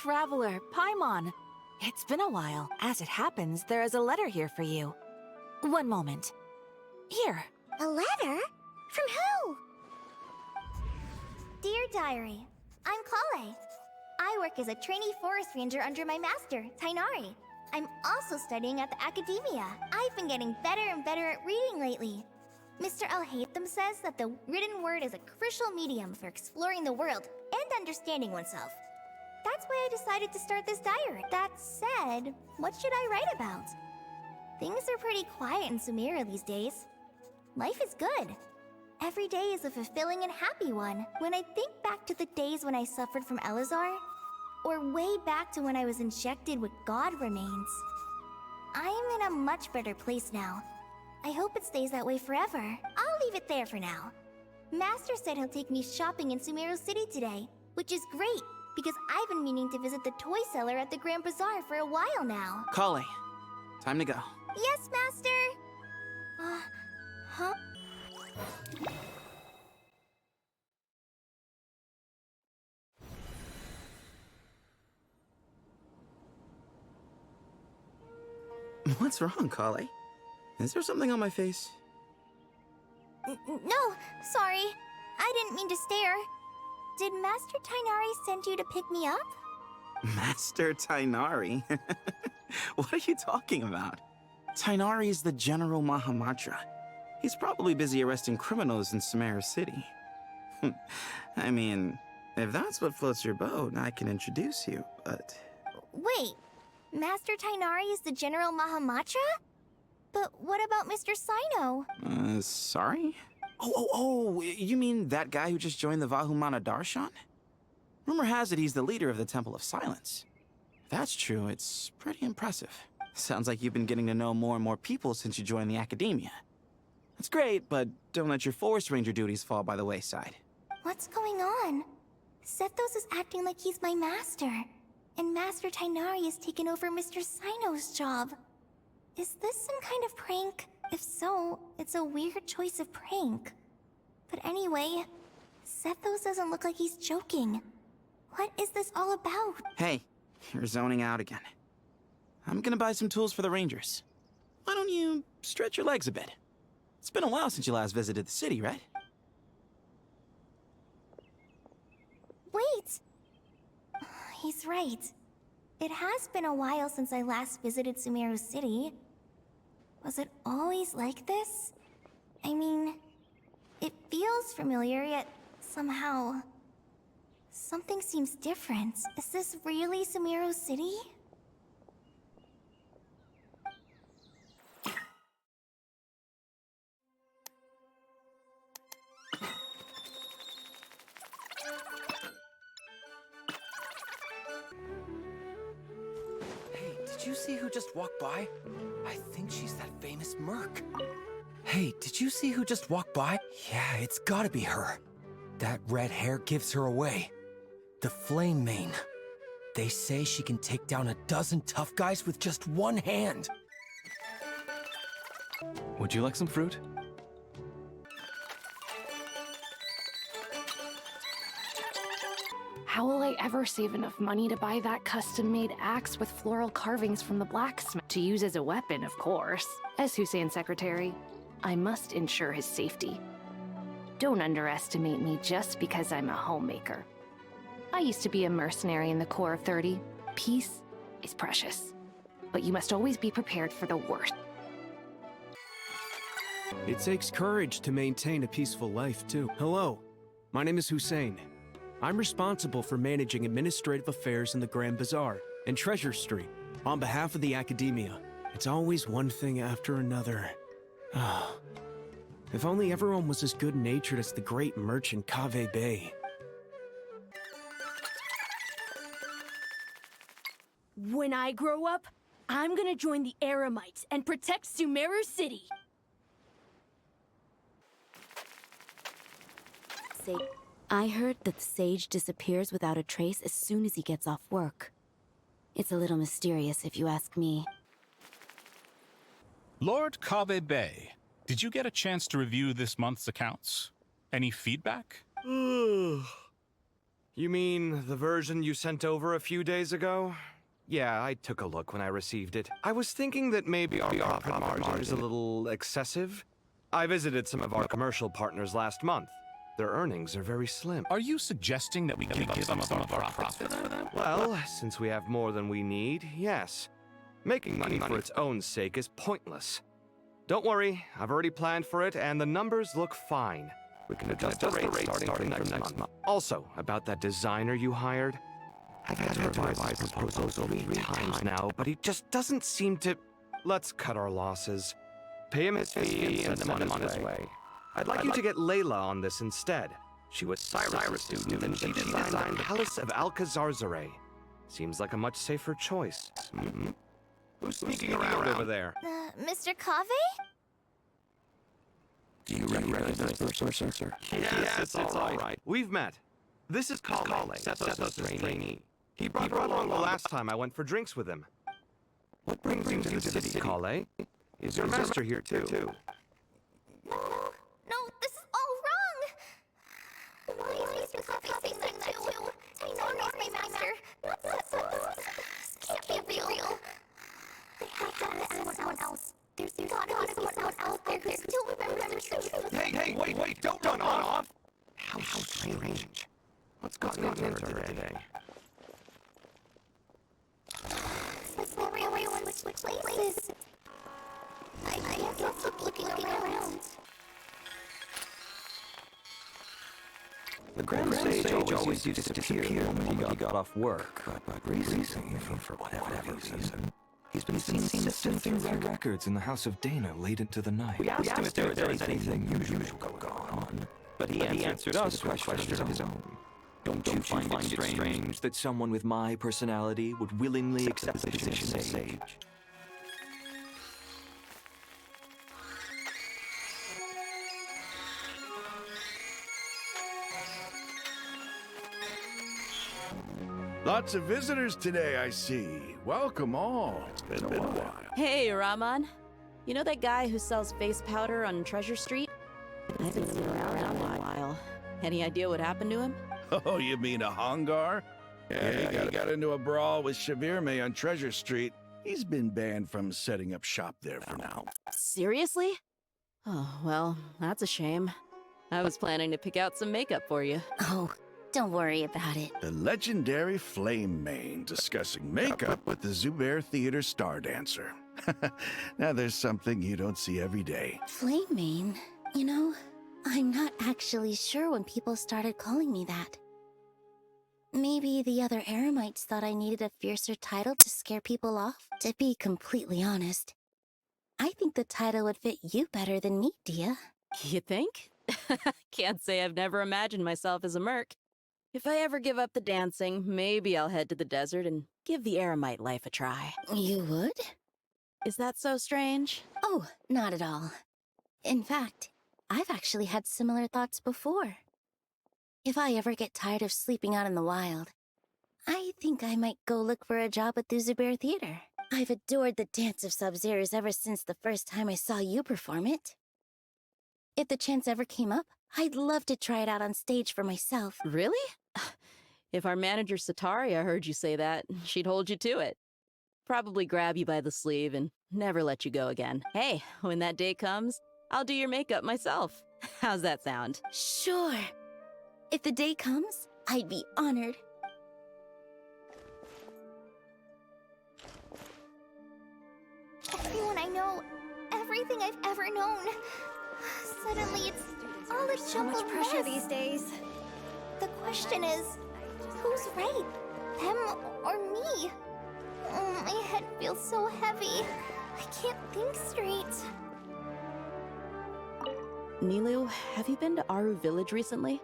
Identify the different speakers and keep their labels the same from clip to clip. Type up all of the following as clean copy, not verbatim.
Speaker 1: traveler, Paimon. It's been a while. As it happens, there is a letter here for you. One moment. Here.
Speaker 2: A letter? From who? Dear Diary, I'm Kale. I work as a trainee forest ranger under my master, Tainari. I'm also studying at the academia. I've been getting better and better at reading lately. Mr. Alhaitham says that the written word is a crucial medium for exploring the world and understanding oneself. That's why I decided to start this diary. That said, what should I write about? Things are pretty quiet in Sumeru these days. Life is good. Every day is a fulfilling and happy one. When I think back to the days when I suffered from Elazar, or way back to when I was injected with God remains, I am in a much better place now. I hope it stays that way forever. I'll leave it there for now. Master said he'll take me shopping in Sumeru City today, which is great, because I've been meaning to visit the toy seller at the Grand Bazaar for a while now.
Speaker 3: Kale, time to go.
Speaker 2: Yes, Master! Huh?
Speaker 3: What's wrong, Kale? Is there something on my face?
Speaker 2: No, sorry. I didn't mean to stare. Did Master Tainari send you to pick me up?
Speaker 3: Master Tainari? What are you talking about? Tainari is the General Mahamatra. He's probably busy arresting criminals in Sumeru City. I mean, if that's what floats your boat, I can introduce you, but...
Speaker 2: Wait, Master Tainari is the General Mahamatra? But what about Mr. Sino?
Speaker 3: Sorry? Oh, you mean that guy who just joined the Vahumana Darshan? Rumor has it he's the leader of the Temple of Silence. If that's true, it's pretty impressive. Sounds like you've been getting to know more and more people since you joined the academia. That's great, but don't let your forest ranger duties fall by the wayside.
Speaker 2: What's going on? Sethos is acting like he's my master, and Master Tainari has taken over Mr. Sino's job. Is this some kind of prank? If so, it's a weird choice of prank. But anyway, Sethos doesn't look like he's joking. What is this all about?
Speaker 3: Hey, you're zoning out again. I'm gonna buy some tools for the rangers. Why don't you stretch your legs a bit? It's been a while since you last visited the city, right?
Speaker 2: Wait! He's right. It has been a while since I last visited Sumeru City. Was it always like this? I mean, it feels familiar, yet somehow... something seems different. Is this really Sumeru City?
Speaker 4: Did you see who just walked by? I think she's that famous merc. Hey, did you see who just walked by? Yeah, it's gotta be her. That red hair gives her away. The Flame Mane. They say she can take down a dozen tough guys with just one hand.
Speaker 5: Would you like some fruit?
Speaker 6: How will I ever save enough money to buy that custom-made axe with floral carvings from the blacksmith? To use as a weapon, of course. As Hussein's secretary, I must ensure his safety. Don't underestimate me just because I'm a homemaker. I used to be a mercenary in the Corps of 30. Peace is precious. But you must always be prepared for the worst.
Speaker 7: It takes courage to maintain a peaceful life, too. Hello, my name is Hussein. I'm responsible for managing administrative affairs in the Grand Bazaar and Treasure Street on behalf of the Academia. It's always one thing after another. If only everyone was as good-natured as the great merchant Kaveh Bey.
Speaker 8: When I grow up, I'm gonna join the Eremites and protect Sumeru City.
Speaker 9: I heard that the sage disappears without a trace as soon as he gets off work. It's a little mysterious if you ask me.
Speaker 10: Lord Kaveh Bey, did you get a chance to review this month's accounts? Any feedback?
Speaker 7: You mean the version you sent over a few days ago? Yeah, I took a look when I received it. I was thinking that maybe our profit margin is a little excessive. I visited some of our commercial partners last month. Their earnings are very slim.
Speaker 10: Are you suggesting that we give up some of our profits for them?
Speaker 7: Well, since we have more than we need, yes. Making money for its own sake is pointless. Don't worry, I've already planned for it, and the numbers look fine. We can adjust the rate starting from next month. Also, about that designer you hired, I've had to revise my proposal 3 times now, but he just doesn't seem to... Let's cut our losses. Pay him his fee and send him on his way. I'd like you to get Layla on this instead. She was Cyrus' student, and she designed the Palace of Alcazarzaray. Seems like a much safer choice. Who's sneaking around over there?
Speaker 2: Mr. Kave?
Speaker 3: Do you recognize that person, sir?
Speaker 7: Yes, it's all right. We've met. This is Kale, Setho's trainee. He brought her along the last time I went for drinks with him. What brings you to the city, Kale? Is your master here too?
Speaker 2: No, this is all wrong! Why is Mr. Kave saying that too? Tainari's my master. This can't be real. They have done this to someone else. There's gotta be someone out there who still remembers the truth.
Speaker 7: Hey, wait, don't run off! How strange. What's gotten into her today?
Speaker 2: That's where everyone which places. I can't stop looking around.
Speaker 5: The Grand Sage always used to disappear when he got off work, but recently, for whatever reason, he's been seen sifting through records in the House of Dana late into the night. We asked him if there was anything unusual going on, but he answered us with questions of his own. Don't you find it strange that someone with my personality would willingly accept the position of Sage?
Speaker 11: Lots of visitors today, I see. Welcome all. It's been a while.
Speaker 12: Hey, Rahman. You know that guy who sells face powder on Treasure Street? I haven't seen him around in a while. Any idea what happened to him?
Speaker 11: Oh, you mean a Hongar? Yeah, he got into a brawl with Shavirme on Treasure Street. He's been banned from setting up shop there for now.
Speaker 12: Seriously? Oh, well, that's a shame. I was planning to pick out some makeup for you.
Speaker 9: Oh, don't worry about it.
Speaker 11: The legendary Flame Mane discussing makeup with the Zubair Theater star dancer. Now there's something you don't see every day.
Speaker 9: Flame Mane? You know, I'm not actually sure when people started calling me that. Maybe the other Eremites thought I needed a fiercer title to scare people off. To be completely honest, I think the title would fit you better than me, Dia.
Speaker 12: You think? Can't say I've never imagined myself as a merc. If I ever give up the dancing, maybe I'll head to the desert and give the Eremite life a try.
Speaker 9: You would?
Speaker 12: Is that so strange?
Speaker 9: Oh, not at all. In fact, I've actually had similar thoughts before. If I ever get tired of sleeping out in the wild, I think I might go look for a job at the Zubair Theater. I've adored the dance of Sub-Zeros ever since the first time I saw you perform it. If the chance ever came up, I'd love to try it out on stage for myself.
Speaker 12: Really? If our manager Sataria heard you say that, she'd hold you to it. Probably grab you by the sleeve and never let you go again. Hey, when that day comes, I'll do your makeup myself. How's that sound?
Speaker 9: Sure. If the day comes, I'd be honored.
Speaker 2: Everyone I know, everything I've ever known. Suddenly it's all a
Speaker 8: So much
Speaker 2: jumbled
Speaker 8: pressure
Speaker 2: mess.
Speaker 8: these days.
Speaker 2: The question is, who's right? Them or me? My head feels so heavy. I can't think straight.
Speaker 12: Nilu, have you been to Aru Village recently?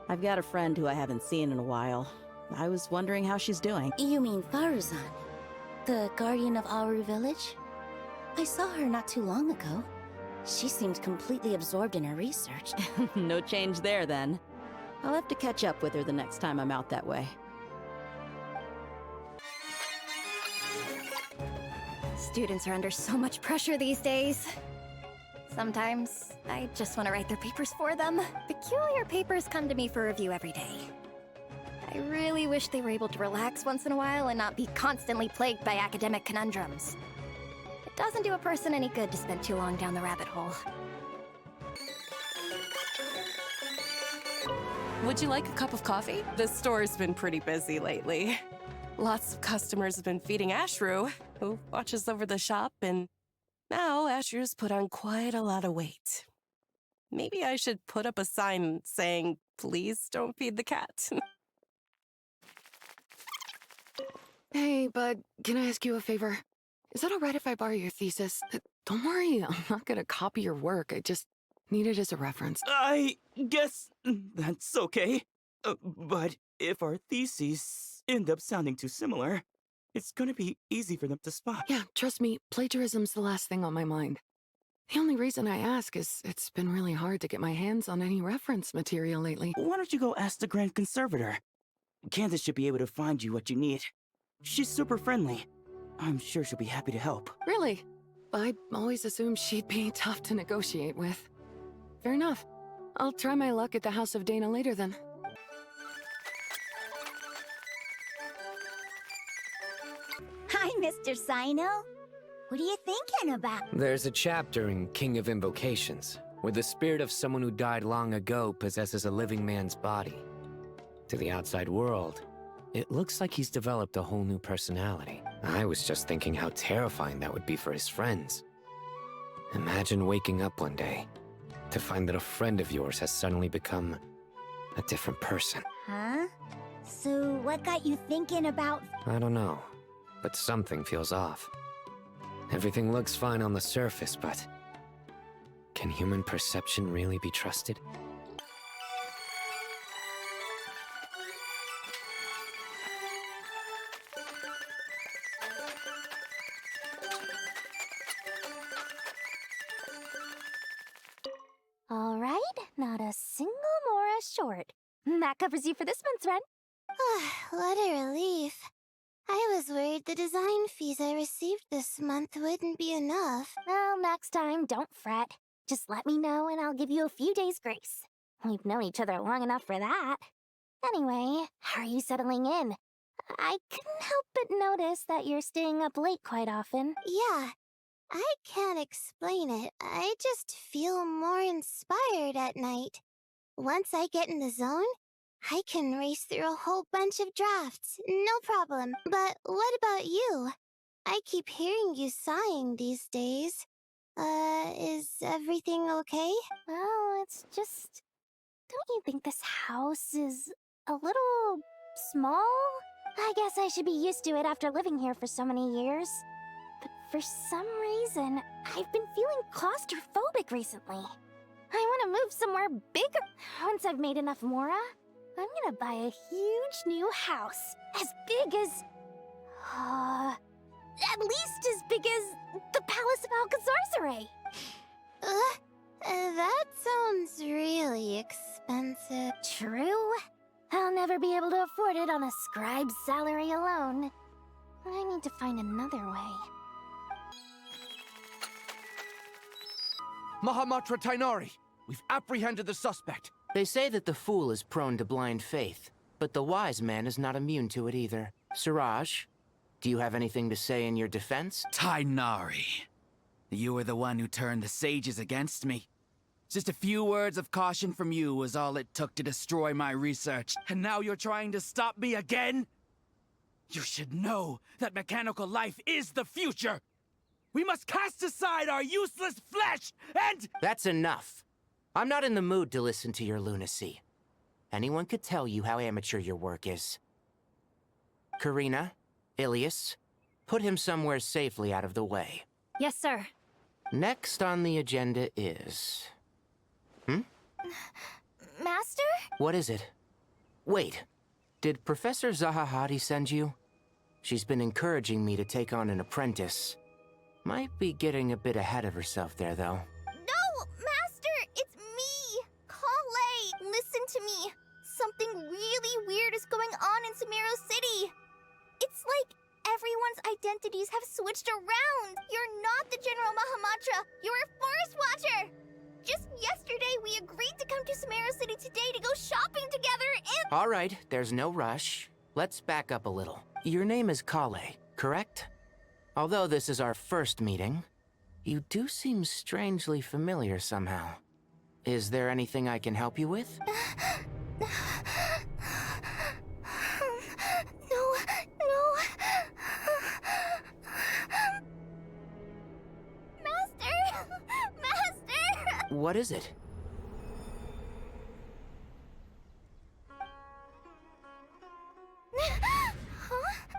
Speaker 12: I've got a friend who I haven't seen in a while. I was wondering how she's doing.
Speaker 9: You mean Faruzan, the guardian of Aru Village? I saw her not too long ago. She seemed completely absorbed in her research.
Speaker 12: No change there, then. I'll have to catch up with her the next time I'm out that way.
Speaker 8: Students are under so much pressure these days. Sometimes I just want to write their papers for them. Peculiar papers come to me for review every day.
Speaker 13: I really wish they were able to relax once in a while and not be constantly plagued by academic conundrums. It doesn't do a person any good to spend too long down the rabbit hole.
Speaker 14: Would you like a cup of coffee? The store's been pretty busy lately. Lots of customers have been feeding Ashru, who watches over the shop, and now Ashru's put on quite a lot of weight. Maybe I should put up a sign saying, please don't feed the cat.
Speaker 6: Hey, bud, can I ask you a favor? Is that alright if I borrow your thesis? Don't worry, I'm not gonna copy your work. I just need it as a reference.
Speaker 3: I guess that's okay. But if our theses end up sounding too similar, it's gonna be easy for them to spot.
Speaker 6: Yeah, trust me, plagiarism's the last thing on my mind. The only reason I ask is it's been really hard to get my hands on any reference material lately.
Speaker 3: Why don't you go ask the Grand Conservator? Candace should be able to find you what you need. She's super friendly. I'm sure she'll be happy to help.
Speaker 6: Really? I always assumed she'd be tough to negotiate with. Fair enough. I'll try my luck at the House of Dana later then.
Speaker 15: Hi, Mr. Sino. What are you thinking about?
Speaker 16: There's a chapter in King of Invocations, where the spirit of someone who died long ago possesses a living man's body. To the outside world, it looks like he's developed a whole new personality. I was just thinking how terrifying that would be for his friends. Imagine waking up one day to find that a friend of yours has suddenly become a different person.
Speaker 15: Huh? So what got you thinking about...
Speaker 16: I don't know, but something feels off. Everything looks fine on the surface, but can human perception really be trusted?
Speaker 2: All right, not a single Mora short. That covers you for this month's rent.
Speaker 17: What a relief. I was worried the design fees I received this month wouldn't be enough.
Speaker 2: Well, next time, don't fret. Just let me know and I'll give you a few days' grace. We've known each other long enough for that. Anyway, how are you settling in? I couldn't help but notice that you're staying up late quite often.
Speaker 17: Yeah, I can't explain it. I just feel more inspired at night. Once I get in the zone, I can race through a whole bunch of drafts, no problem. But what about you? I keep hearing you sighing these days. Is everything okay?
Speaker 2: Well, it's just... Don't you think this house is a little small? I guess I should be used to it after living here for so many years. But for some reason, I've been feeling claustrophobic recently. I want to move somewhere bigger. Once I've made enough Mora, I'm gonna buy a huge new house. As big as... at least as big as the Palace of Alcazarzaray.
Speaker 17: That sounds really expensive.
Speaker 2: True. I'll never be able to afford it on a scribe's salary alone. I need to find another way.
Speaker 18: Mahamatra Tainari, we've apprehended the suspect.
Speaker 3: They say that the fool is prone to blind faith, but the wise man is not immune to it either. Siraj, do you have anything to say in your defense?
Speaker 19: Tainari, you were the one who turned the sages against me. Just a few words of caution from you was all it took to destroy my research, and now you're trying to stop me again? You should know that mechanical life is the future! We must cast aside our useless flesh and—
Speaker 3: That's enough. I'm not in the mood to listen to your lunacy. Anyone could tell you how amateur your work is. Karina, Ilias, put him somewhere safely out of the way.
Speaker 8: Yes, sir.
Speaker 3: Next on the agenda is...
Speaker 2: Master?
Speaker 3: What is it? Wait, did Professor Zahahati send you? She's been encouraging me to take on an apprentice. Might be getting a bit ahead of herself there, though.
Speaker 2: No, Master! It's me! Kale! Listen to me! Something really weird is going on in Sumeru City! It's like everyone's identities have switched around! You're not the General Mahamatra! You're a Forest Watcher! Just yesterday, we agreed to come to Sumeru City today to go shopping together, and
Speaker 19: All right, there's no rush. Let's back up a little. Your name is Kale, correct? Although this is our first meeting, you do seem strangely familiar somehow. Is there anything I can help you with?
Speaker 2: No. Master!
Speaker 19: What is it?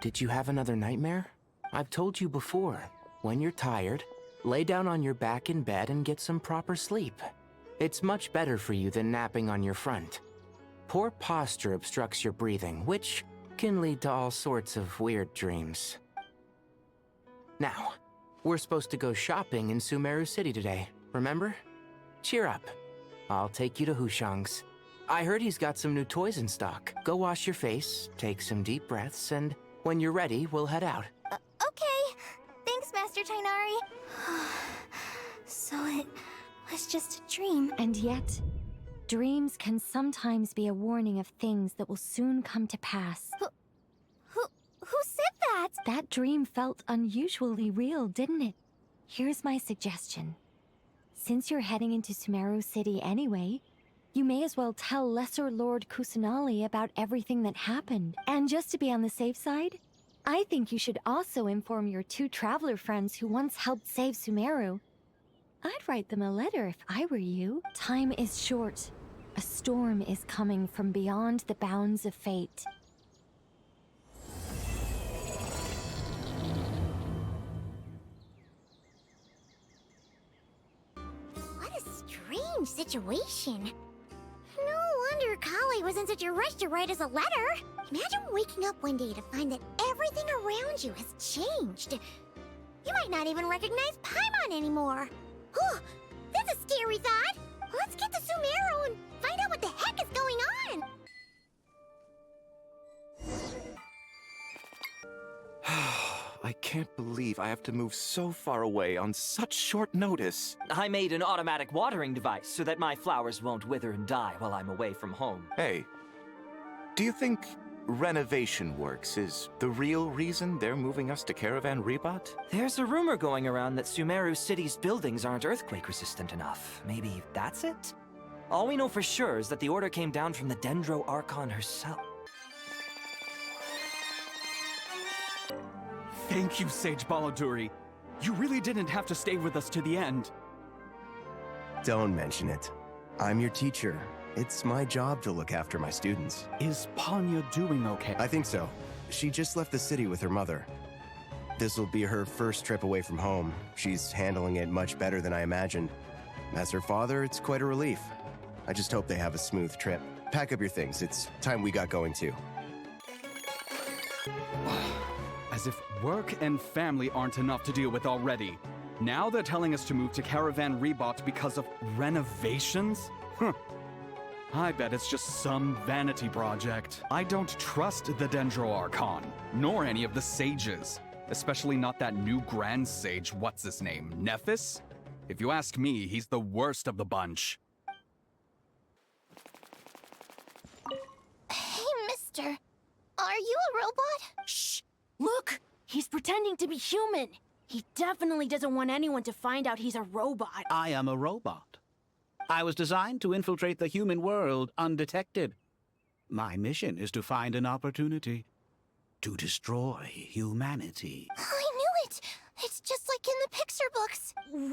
Speaker 19: Did you have another nightmare? I've told you before, when you're tired, lay down on your back in bed and get some proper sleep. It's much better for you than napping on your front. Poor posture obstructs your breathing, which can lead to all sorts of weird dreams. Now, we're supposed to go shopping in Sumeru City today, remember? Cheer up. I'll take you to Hushang's. I heard he's got some new toys in stock. Go wash your face, take some deep breaths, and when you're ready, we'll head out.
Speaker 2: Okay. Thanks, Master Tainari. So it was just a dream.
Speaker 20: And yet, dreams can sometimes be a warning of things that will soon come to pass.
Speaker 2: Who said that?
Speaker 20: That dream felt unusually real, didn't it? Here's my suggestion. Since you're heading into Sumeru City anyway, you may as well tell Lesser Lord Kusanali about everything that happened. And just to be on the safe side, I think you should also inform your 2 traveler friends who once helped save Sumeru. I'd write them a letter if I were you. Time is short. A storm is coming from beyond the bounds of fate.
Speaker 15: What a strange situation. No wonder Kale was in such a rush to write us a letter. Imagine waking up one day to find that everything around you has changed. You might not even recognize Paimon anymore. Whew, that's a scary thought. Let's get to Sumeru and find out what the heck is going on.
Speaker 21: I can't believe I have to move so far away on such short notice.
Speaker 22: I made an automatic watering device so that my flowers won't wither and die while I'm away from home.
Speaker 21: Hey, do you think renovation works is the real reason they're moving us to Caravan Rebot?
Speaker 22: There's a rumor going around that Sumeru City's buildings aren't earthquake-resistant enough. Maybe that's it? All we know for sure is that the order came down from the Dendro Archon herself.
Speaker 23: Thank you, Sage Balladuri. You really didn't have to stay with us to the end.
Speaker 24: Don't mention it. I'm your teacher. It's my job to look after my students.
Speaker 23: Is Panya doing okay?
Speaker 24: I think so. She just left the city with her mother. This'll be her first trip away from home. She's handling it much better than I imagined. As her father, it's quite a relief. I just hope they have a smooth trip. Pack up your things. It's time we got going too.
Speaker 23: As if work and family aren't enough to deal with already. Now they're telling us to move to Caravan Rebot because of renovations? Huh. I bet it's just some vanity project. I don't trust the Dendro Archon, nor any of the sages. Especially not that new Grand Sage, what's his name, Nephis? If you ask me, he's the worst of the bunch.
Speaker 2: Hey, mister. Are you a robot?
Speaker 8: Shh! Look! He's pretending to be human! He definitely doesn't want anyone to find out he's a robot.
Speaker 25: I am a robot. I was designed to infiltrate the human world undetected. My mission is to find an opportunity to destroy humanity.
Speaker 2: I knew it! It's just like in the Pixar books.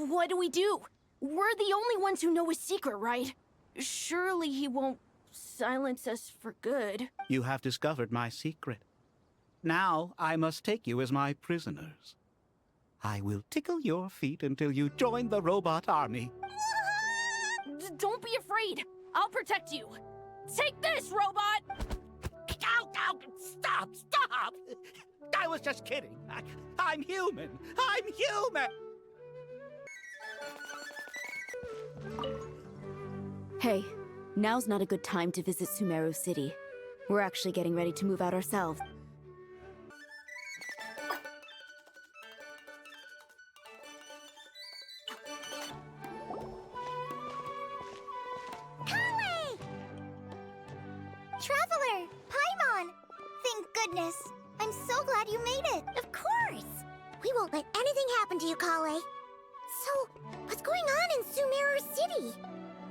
Speaker 8: What do we do? We're the only ones who know his secret, right? Surely he won't silence us for good.
Speaker 25: You have discovered my secret. Now I must take you as my prisoners. I will tickle your feet until you join the robot army.
Speaker 8: Don't be afraid. I'll protect you. Take this, robot!
Speaker 25: Ow! Stop! Stop! I was just kidding. I'm human. I'm human!
Speaker 12: Hey, now's not a good time to visit Sumeru City. We're actually getting ready to move out ourselves.
Speaker 2: Traveler! goodness. I'm so glad you made it.
Speaker 15: Of course! We won't let anything happen to you, Kale. So, what's going on in Sumeru City?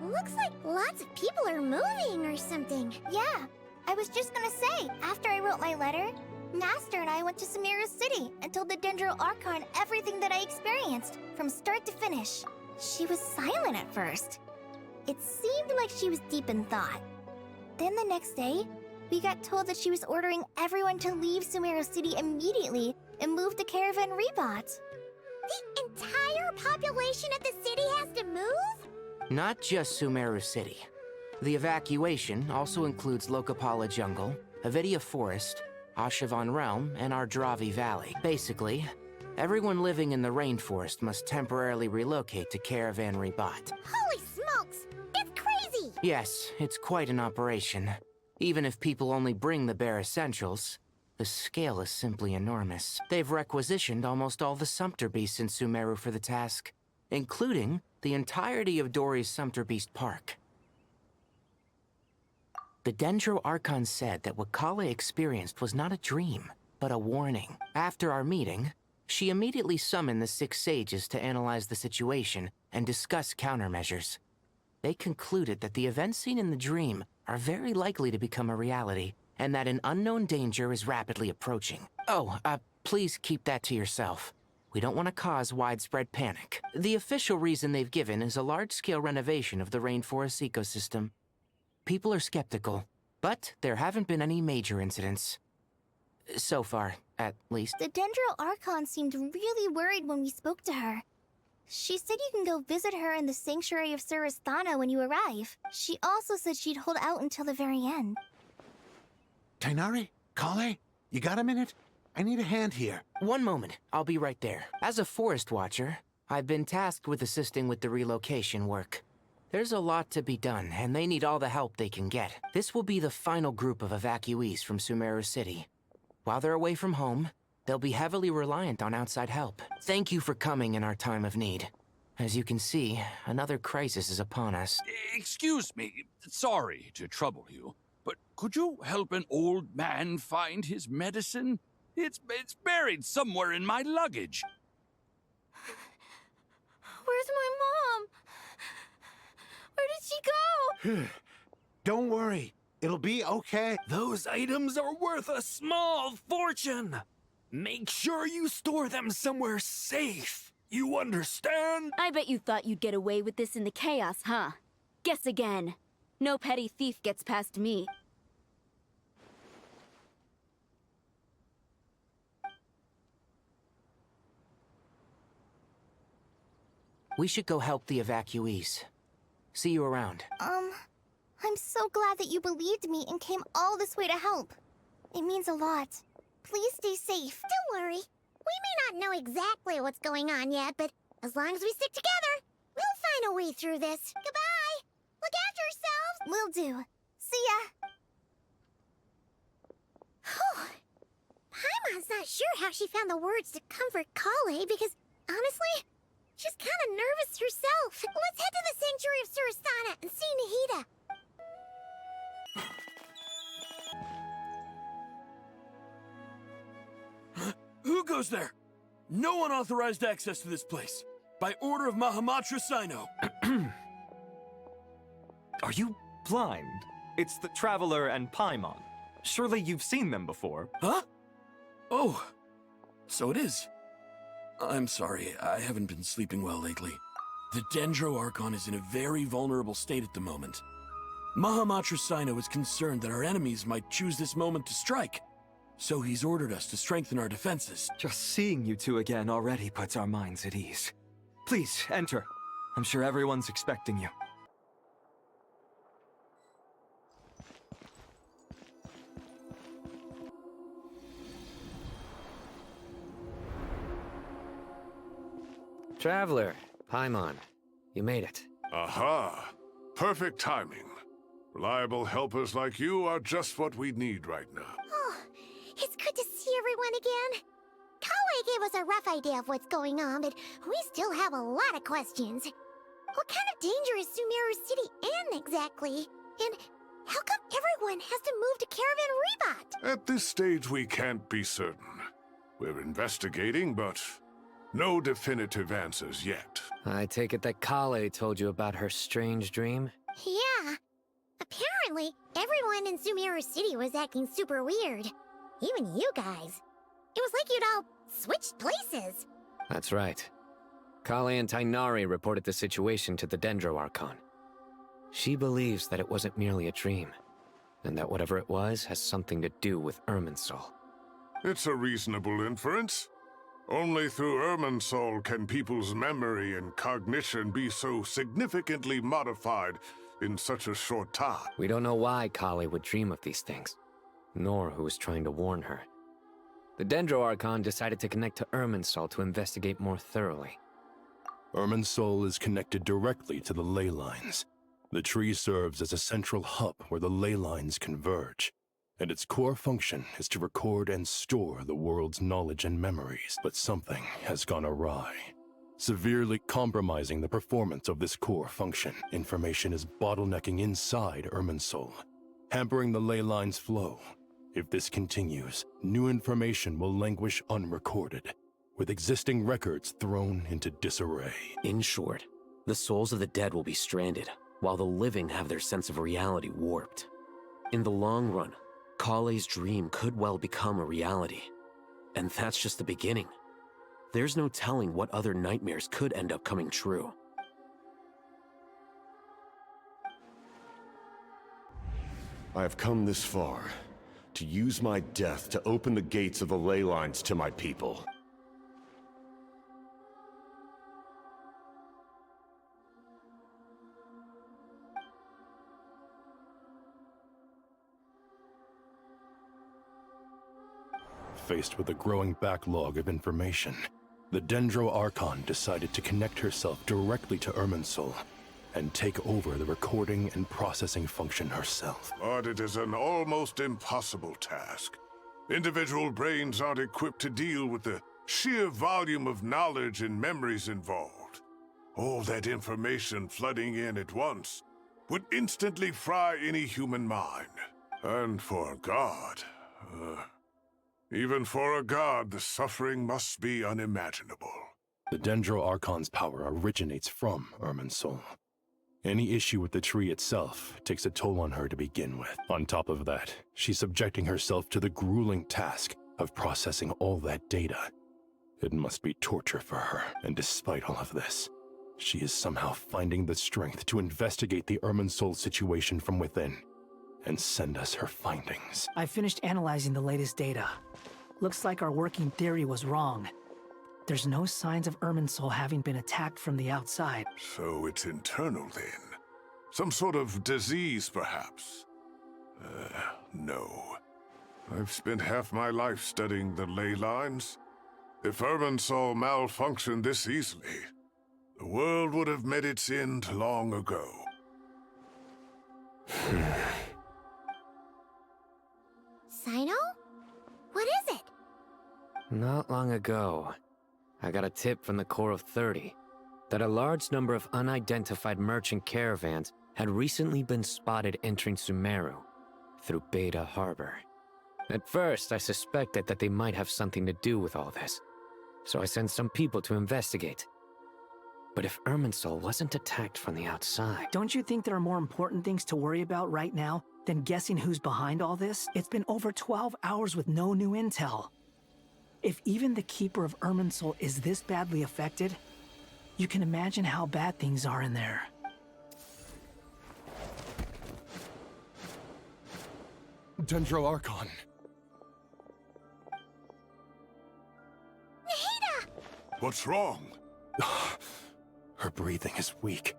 Speaker 15: Looks like lots of people are moving or something.
Speaker 2: Yeah, I was just gonna say, after I wrote my letter, Master and I went to Sumeru City and told the Dendro Archon everything that I experienced, from start to finish. She was silent at first. It seemed like she was deep in thought. Then the next day, we got told that she was ordering everyone to leave Sumeru City immediately and move to Caravan Rebot.
Speaker 15: The entire population of the city has to move?
Speaker 16: Not just Sumeru City. The evacuation also includes Lokapala Jungle, Avidia Forest, Ashavan Realm, and Ardravi Valley. Basically, everyone living in the rainforest must temporarily relocate to Caravan Rebot.
Speaker 15: Holy smokes! That's crazy!
Speaker 16: Yes, it's quite an operation. Even if people only bring the bare essentials, the scale is simply enormous. They've requisitioned almost all the Sumpter Beasts in Sumeru for the task, including the entirety of Dori's Sumpter Beast Park. The Dendro Archon said that what Kale experienced was not a dream, but a warning. After our meeting, she immediately summoned the 6 sages to analyze the situation and discuss countermeasures. They concluded that the events seen in the dream are very likely to become a reality, and that an unknown danger is rapidly approaching. Oh, please keep that to yourself. We don't want to cause widespread panic. The official reason they've given is a large-scale renovation of the rainforest ecosystem. People are skeptical, but there haven't been any major incidents. So far, at least.
Speaker 2: The Dendro Archon seemed really worried when we spoke to her. She said you can go visit her in the Sanctuary of Surasthana when you arrive. She also said she'd hold out until the very end.
Speaker 11: Tighnari? Kale? You got a minute? I need a hand here.
Speaker 16: One moment, I'll be right there. As a forest watcher, I've been tasked with assisting with the relocation work. There's a lot to be done, and they need all the help they can get. This will be the final group of evacuees from Sumeru City. While they're away from home, they'll be heavily reliant on outside help. Thank you for coming in our time of need. As you can see, another crisis is upon us.
Speaker 1: Excuse me, sorry to trouble you, but could you help an old man find his medicine? It's buried somewhere in my luggage.
Speaker 8: Where's my mom? Where did she go?
Speaker 4: Don't worry. It'll be okay.
Speaker 19: Those items are worth a small fortune. Make sure you store them somewhere safe. You understand?
Speaker 8: I bet you thought you'd get away with this in the chaos, huh? Guess again. No petty thief gets past me.
Speaker 16: We should go help the evacuees. See you around.
Speaker 2: I'm so glad that you believed me and came all this way to help. It means a lot. Please stay safe.
Speaker 15: Don't worry. We may not know exactly what's going on yet, but as long as we stick together, we'll find a way through this. Goodbye! Look after yourselves!
Speaker 2: Will do. See ya!
Speaker 15: Whew. Paimon's not sure how she found the words to comfort Kale because, honestly, she's kind of nervous herself. Let's head to the Sanctuary of Surasthana and see Nahida.
Speaker 1: Who goes there? No unauthorized access to this place. By order of Mahamatra Sino.
Speaker 5: Are you blind? It's the Traveler and Paimon. Surely you've seen them before.
Speaker 1: Huh? Oh, so it is. I'm sorry, I haven't been sleeping well lately. The Dendro Archon is in a very vulnerable state at the moment. Mahamatra Sino is concerned that our enemies might choose this moment to strike. So he's ordered us to strengthen our defenses.
Speaker 5: Just seeing you two again already puts our minds at ease. Please, enter. I'm sure everyone's expecting you.
Speaker 16: Traveler, Paimon, you made it.
Speaker 7: Aha! Perfect timing. Reliable helpers like you are just what we need right now.
Speaker 15: Oh, it's good to see everyone again. Kale gave us a rough idea of what's going on, but we still have a lot of questions. What kind of danger is Sumeru City in exactly? And How come everyone has to move to Caravan Rebot?
Speaker 7: At this stage, we can't be certain. We're investigating, but no definitive answers yet.
Speaker 16: I take it that Kale told you about her strange dream?
Speaker 15: Yeah. Apparently, everyone in Sumeru City was acting super weird. Even you guys. It was like you'd all switched places.
Speaker 16: That's right. Kale and Tainari reported the situation to the Dendro Archon. She believes that it wasn't merely a dream, and that whatever it was has something to do with Irminsul.
Speaker 7: It's a reasonable inference. Only through Irminsul can people's memory and cognition be so significantly modified in such a short time.
Speaker 16: We don't know why Kale would dream of these things, nor who was trying to warn her. The Dendro Archon decided to connect to Irminsul to investigate more thoroughly.
Speaker 6: Irminsul is connected directly to the ley lines. The tree serves as a central hub where the ley lines converge, and its core function is to record and store the world's knowledge and memories. But something has gone awry, severely compromising the performance of this core function. Information is bottlenecking inside Irminsul, hampering the ley lines' flow. If this continues, new information will languish unrecorded, with existing records thrown into disarray.
Speaker 9: In short, the souls of the dead will be stranded, while the living have their sense of reality warped. In the long run, Kale's dream could well become a reality. And that's just the beginning. There's no telling what other nightmares could end up coming true.
Speaker 10: I have come this far, to use my death to open the gates of the ley lines to my people.
Speaker 6: Faced with a growing backlog of information, the Dendro Archon decided to connect herself directly to Irminsul and take over the recording and processing function herself.
Speaker 7: But it is an almost impossible task. Individual brains aren't equipped to deal with the sheer volume of knowledge and memories involved. All that information flooding in at once would instantly fry any human mind. And for a god, even for a god, the suffering must be unimaginable.
Speaker 6: The Dendro Archon's power originates from Irminsul. Any issue with the tree itself takes a toll on her to begin with. On top of that, she's subjecting herself to the grueling task of processing all that data. It must be torture for her, and despite all of this, she is somehow finding the strength to investigate the Irminsul situation from within and send us her findings.
Speaker 13: I finished analyzing the latest data. Looks like our working theory was wrong. There's no signs of Irminsul having been attacked from the outside.
Speaker 7: So it's internal then? Some sort of disease, perhaps? No. I've spent half my life studying the ley lines. If Irminsul malfunctioned this easily, the world would have met its end long ago.
Speaker 15: Sino? What is it?
Speaker 16: Not long ago, I got a tip from the Core of 30 that a large number of unidentified merchant caravans had recently been spotted entering Sumeru through Beta Harbor. At first, I suspected that they might have something to do with all this, so I sent some people to investigate. But if Irminsul wasn't attacked from the outside...
Speaker 13: Don't you think there are more important things to worry about right now than guessing who's behind all this? It's been over 12 hours with no new intel. If even the Keeper of Irminsul is this badly affected, you can imagine how bad things are in there.
Speaker 6: Dendro Archon.
Speaker 15: Nahida!
Speaker 7: What's wrong?
Speaker 6: Her breathing is weak,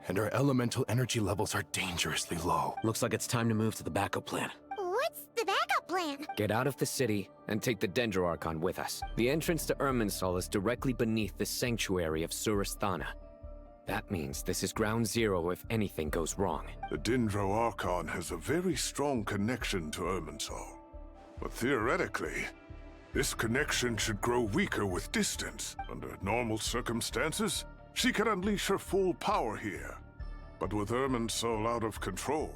Speaker 6: and her elemental energy levels are dangerously low.
Speaker 9: Looks like it's time to move to the backup plan.
Speaker 15: What's the backup plan?
Speaker 16: Get out of the city and take the Dendro Archon with us. The entrance to Irminsul is directly beneath the sanctuary of Surasthana. That means this is ground zero if anything goes wrong.
Speaker 7: The Dendro Archon has a very strong connection to Irminsul. But theoretically, this connection should grow weaker with distance. Under normal circumstances, she could unleash her full power here. But with Irminsul out of control,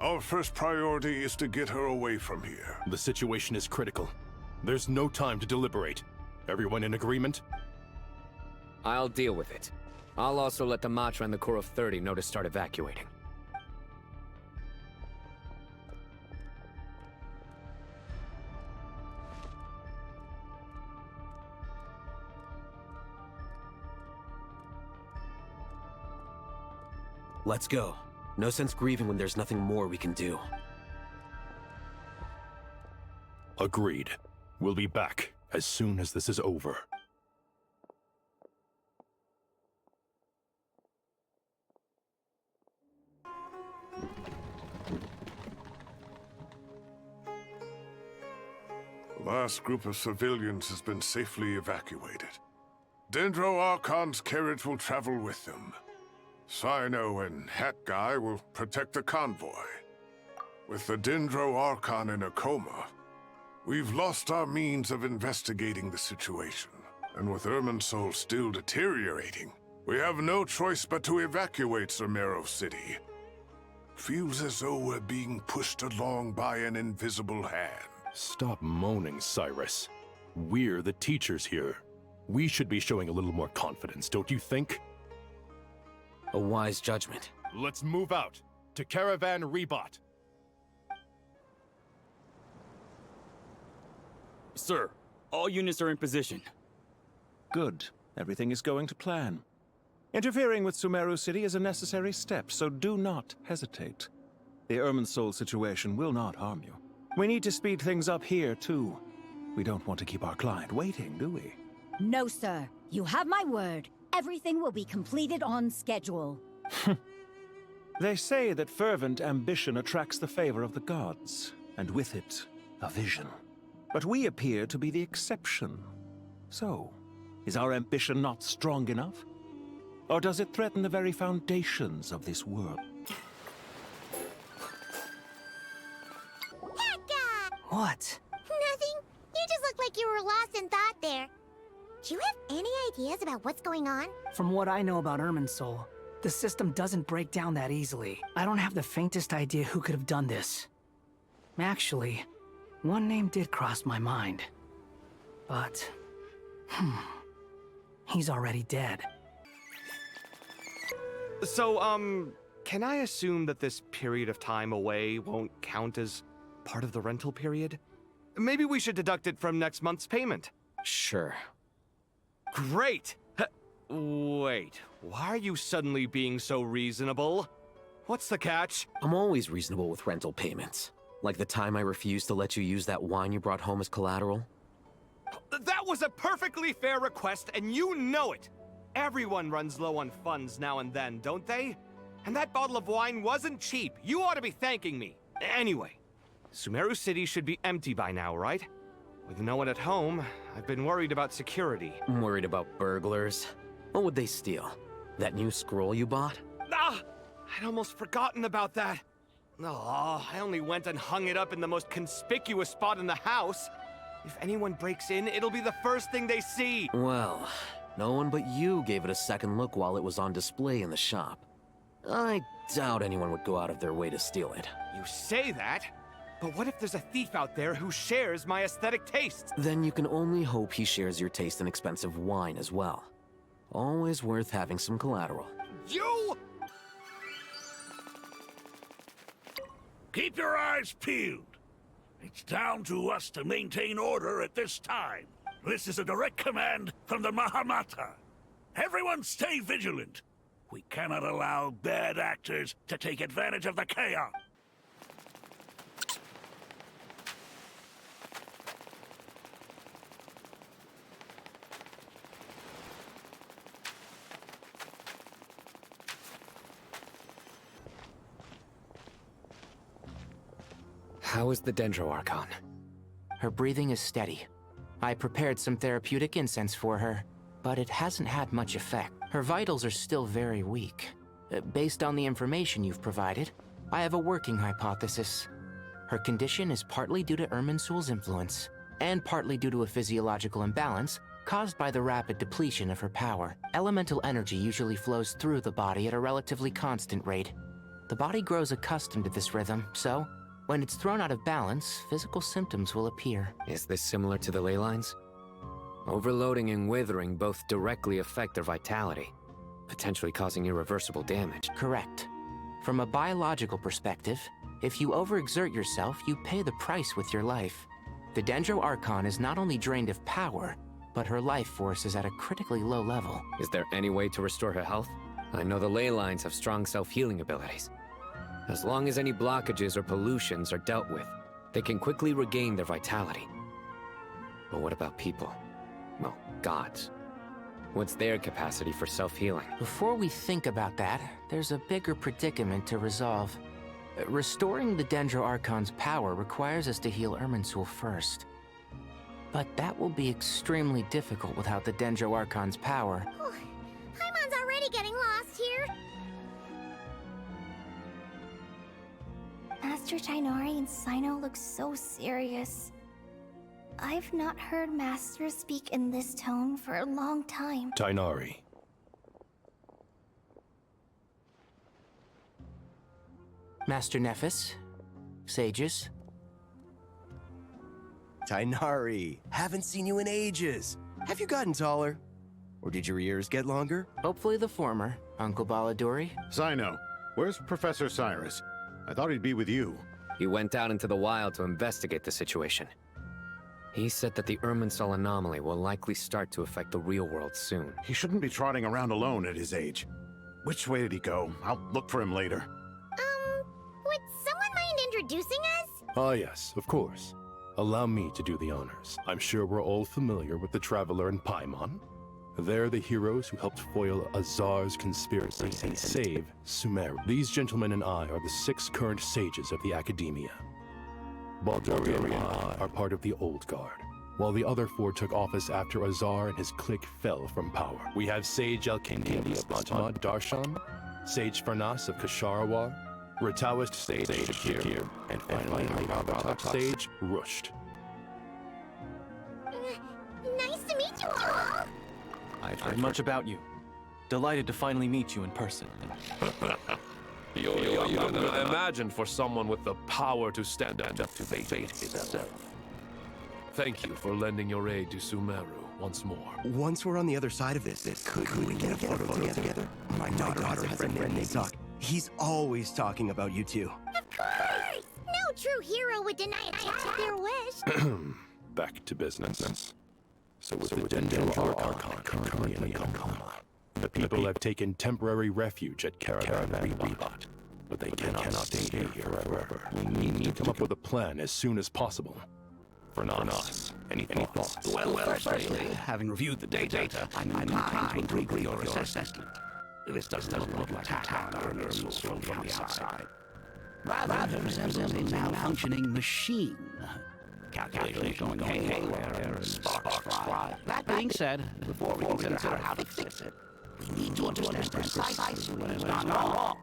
Speaker 7: Our first priority is to get her away from here.
Speaker 6: The situation is critical. There's no time to deliberate. Everyone in agreement?
Speaker 16: I'll deal with it. I'll also let the Matra and the Core of 30 know to start evacuating.
Speaker 9: Let's go. No sense grieving when there's nothing more we can do.
Speaker 6: Agreed. We'll be back as soon as this is over.
Speaker 7: The last group of civilians has been safely evacuated. Dendro Archon's carriage will travel with them. Sino and Hat Guy will protect the convoy. With the Dendro Archon in a coma, we've lost our means of investigating the situation. And with Irminsul still deteriorating, we have no choice but to evacuate Sumeru City. Feels as though we're being pushed along by an invisible hand.
Speaker 6: Stop moaning, Cyrus. We're the teachers here. We should be showing a little more confidence, don't you think?
Speaker 9: A wise judgment.
Speaker 6: Let's move out to Caravan Rebot.
Speaker 3: Sir, all units are in position.
Speaker 14: Good. Everything is going to plan. Interfering with Sumeru City is a necessary step, so do not hesitate. The Irminsul situation will not harm you. We need to speed things up here, too. We don't want to keep our client waiting, do we?
Speaker 17: No, sir. You have my word. Everything will be completed on schedule.
Speaker 14: They say that fervent ambition attracts the favor of the gods, and with it, a vision. But we appear to be the exception. So, is our ambition not strong enough? Or does it threaten the very foundations of this world?
Speaker 13: What?
Speaker 15: Nothing. You just look like you were lost in thought there. Do you have any ideas about what's going on?
Speaker 13: From what I know about Irminsul, the system doesn't break down that easily. I don't have the faintest idea who could have done this. Actually, one name did cross my mind. But, he's already dead.
Speaker 18: So, can I assume that this period of time away won't count as part of the rental period? Maybe we should deduct it from next month's payment.
Speaker 9: Sure.
Speaker 18: Great! Wait, why are you suddenly being so reasonable? What's the catch?
Speaker 9: I'm always reasonable with rental payments. Like the time I refused to let you use that wine you brought home as collateral.
Speaker 18: That was a perfectly fair request, and you know it! Everyone runs low on funds now and then, don't they? And that bottle of wine wasn't cheap. You ought to be thanking me. Anyway, Sumeru City should be empty by now, right? With no one at home, I've been worried about security.
Speaker 9: I'm worried about burglars. What would they steal? That new scroll you bought?
Speaker 18: Ah! I'd almost forgotten about that. Oh, I only went and hung it up in the most conspicuous spot in the house. If anyone breaks in, it'll be the first thing they see.
Speaker 9: Well, no one but you gave it a second look while it was on display in the shop. I doubt anyone would go out of their way to steal it.
Speaker 18: You say that? But what if there's a thief out there who shares my aesthetic tastes?
Speaker 9: Then you can only hope he shares your taste in expensive wine as well. Always worth having some collateral.
Speaker 18: You!
Speaker 20: Keep your eyes peeled. It's down to us to maintain order at this time. This is a direct command from the Mahamata. Everyone stay vigilant. We cannot allow bad actors to take advantage of the chaos.
Speaker 16: How is the Dendro Archon?
Speaker 26: Her breathing is steady. I prepared some therapeutic incense for her, but it hasn't had much effect. Her vitals are still very weak. Based on the information you've provided, I have a working hypothesis. Her condition is partly due to Irminsul's influence, and partly due to a physiological imbalance caused by the rapid depletion of her power. Elemental energy usually flows through the body at a relatively constant rate. The body grows accustomed to this rhythm, so when it's thrown out of balance, physical symptoms will appear.
Speaker 16: Is this similar to the ley lines? Overloading and withering both directly affect their vitality, potentially causing irreversible damage.
Speaker 26: Correct. From a biological perspective, if you overexert yourself, you pay the price with your life. The Dendro Archon is not only drained of power, but her life force is at a critically low level.
Speaker 16: Is there any way to restore her health? I know the ley lines have strong self-healing abilities. As long as any blockages or pollutions are dealt with, they can quickly regain their vitality. But what about people? Well, gods. What's their capacity for self-healing?
Speaker 26: Before we think about that, there's a bigger predicament to resolve. Restoring the Dendro Archon's power requires us to heal Irminsul first. But that will be extremely difficult without the Dendro Archon's power.
Speaker 15: Paimon's already getting lost here.
Speaker 2: Master Tighnari and Sino look so serious. I've not heard Master speak in this tone for a long time.
Speaker 6: Tighnari.
Speaker 26: Master Nephis, sages.
Speaker 12: Tighnari, haven't seen you in ages. Have you gotten taller? Or did your ears get longer?
Speaker 26: Hopefully the former, Uncle Baladuri.
Speaker 4: Sino, where's Professor Cyrus? I thought he'd be with you.
Speaker 16: He went out into the wild to investigate the situation. He said that the Irminsul anomaly will likely start to affect the real world soon.
Speaker 4: He shouldn't be trotting around alone at his age. Which way did he go? I'll look for him later.
Speaker 15: Would someone mind introducing us?
Speaker 6: Ah, yes, of course. Allow me to do the honors. I'm sure we're all familiar with the Traveler and Paimon. They're the heroes who helped foil Azar's conspiracy and save Sumeru. These gentlemen and I are the 6 current sages of the Academia. Balduri and I are part of the Old Guard, while the other 4 took office after Azar and his clique fell from power. We have Sage Elkindi of Bantamad Darshan, Sage Farnas of Kasharawar, Rataoist Sage Shakir, and finally Rabatak Sage Rusht.
Speaker 15: Nice to meet you all.
Speaker 21: I've heard much about you. Delighted to finally meet you in person.
Speaker 22: You're imagined for someone with the power to stand up to fate itself. Thank you for lending your aid to Sumeru once more.
Speaker 12: Once we're on the other side of this, could we get a photo together? My daughter has a friend named Zoc. He's always talking about you two.
Speaker 15: Of course! No true hero would deny a child their wish.
Speaker 6: Back to business. So with the Dendro Archon currently in a coma, the people have taken temporary refuge at Caravan Rebot, but they cannot stay here forever. We need to come up with a plan as soon as possible. For us, any thoughts?
Speaker 20: Well, firstly, having reviewed the data, I'm inclined to agree with your assessment. This doesn't look like a town earners from the outside. Rather resembles a malfunctioning machine. Calculations going haywire, sparks fly. That being said, before we consider how to fix it, we need to understand precisely what has gone wrong.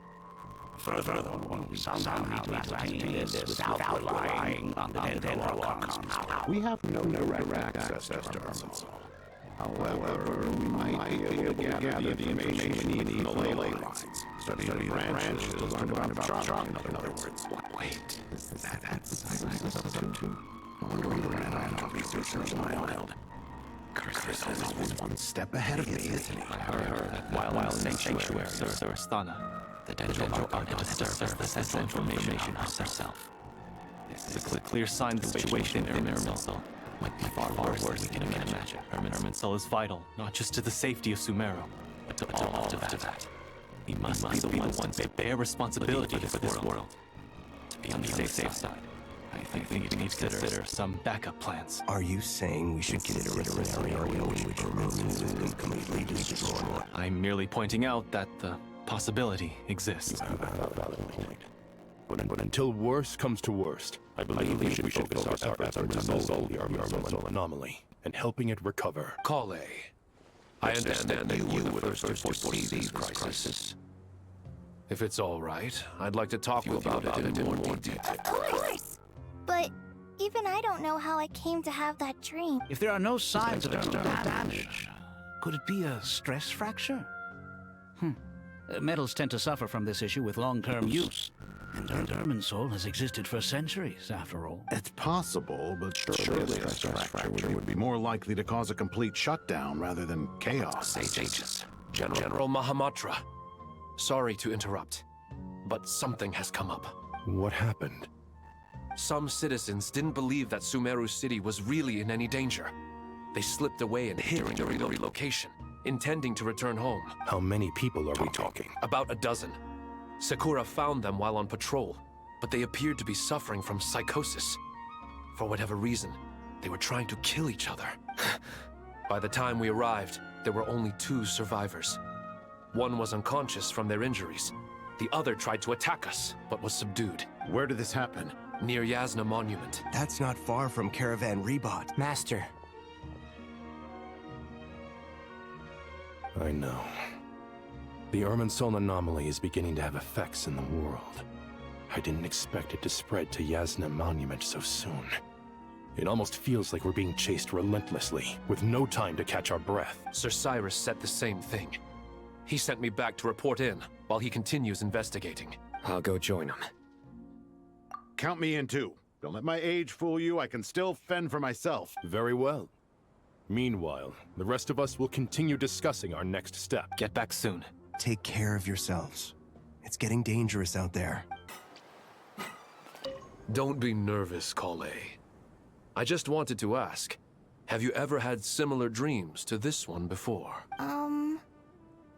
Speaker 20: Further, we somehow need to ascertain this without relying on the Dendro Archon's power.
Speaker 4: We have no direct access to Irminsul. However, we might be able to gather the information we need from the ley lines. Study the branches, learn about Archon, in other words.
Speaker 1: Wait, is that Cyrus too? I wonder where researchers wild. Curse is always one step ahead of me, isn't he?
Speaker 21: I heard that while in the sanctuary of Sarasthana, the Dendro Archon had disturbed the central information of herself. This is a clear sign the situation in Irminsul might be far worse than we can imagine. Irminsul is vital, not just to the safety of Sumeru, but to all of that. We must be the ones to bear responsibility for this world. To be on the safe side, I think we need to consider some backup plans.
Speaker 12: Are you saying we should consider a scenario in which Irminsul is completely destroyed?
Speaker 21: I'm merely pointing out that the possibility exists.
Speaker 6: But until worst comes to worst, I believe we should focus our efforts on resolving the Irminsul anomaly and helping it recover.
Speaker 22: Kale, I understand that you were the first to foresee these crises. If it's all right, I'd like to talk with you about it in more detail.
Speaker 2: Of course! But even I don't know how I came to have that dream.
Speaker 20: If there are no signs of external damage, could it be a stress fracture? Metals tend to suffer from this issue with long-term use. And Irminsul has existed for centuries, after all.
Speaker 4: It's possible, but surely a stress fracture would be more likely to cause a complete shutdown rather than chaos.
Speaker 22: Sages. General Mahamatra. Sorry to interrupt, but something has come up.
Speaker 6: What happened?
Speaker 22: Some citizens didn't believe that Sumeru City was really in any danger. They slipped away and hid during the relocation, intending to return home.
Speaker 6: How many people are we talking?
Speaker 22: About a dozen. Sakura found them while on patrol, but they appeared to be suffering from psychosis. For whatever reason, they were trying to kill each other. By the time we arrived, there were only 2 survivors. One was unconscious from their injuries. The other tried to attack us, but was subdued.
Speaker 4: Where did this happen?
Speaker 22: Near Yasna Monument.
Speaker 12: That's not far from Caravan Rebot.
Speaker 26: Master.
Speaker 6: I know. The Irminsul anomaly is beginning to have effects in the world. I didn't expect it to spread to Yasna Monument so soon. It almost feels like we're being chased relentlessly, with no time to catch our breath.
Speaker 22: Sir Cyrus said the same thing. He sent me back to report in, while he continues investigating.
Speaker 26: I'll go join him.
Speaker 4: Count me in too. Don't let my age fool you, I can still fend for myself.
Speaker 6: Very well. Meanwhile, the rest of us will continue discussing our next step.
Speaker 3: Get back soon.
Speaker 12: Take care of yourselves. It's getting dangerous out there.
Speaker 22: Don't be nervous, Kale. I just wanted to ask, have you ever had similar dreams to this one before?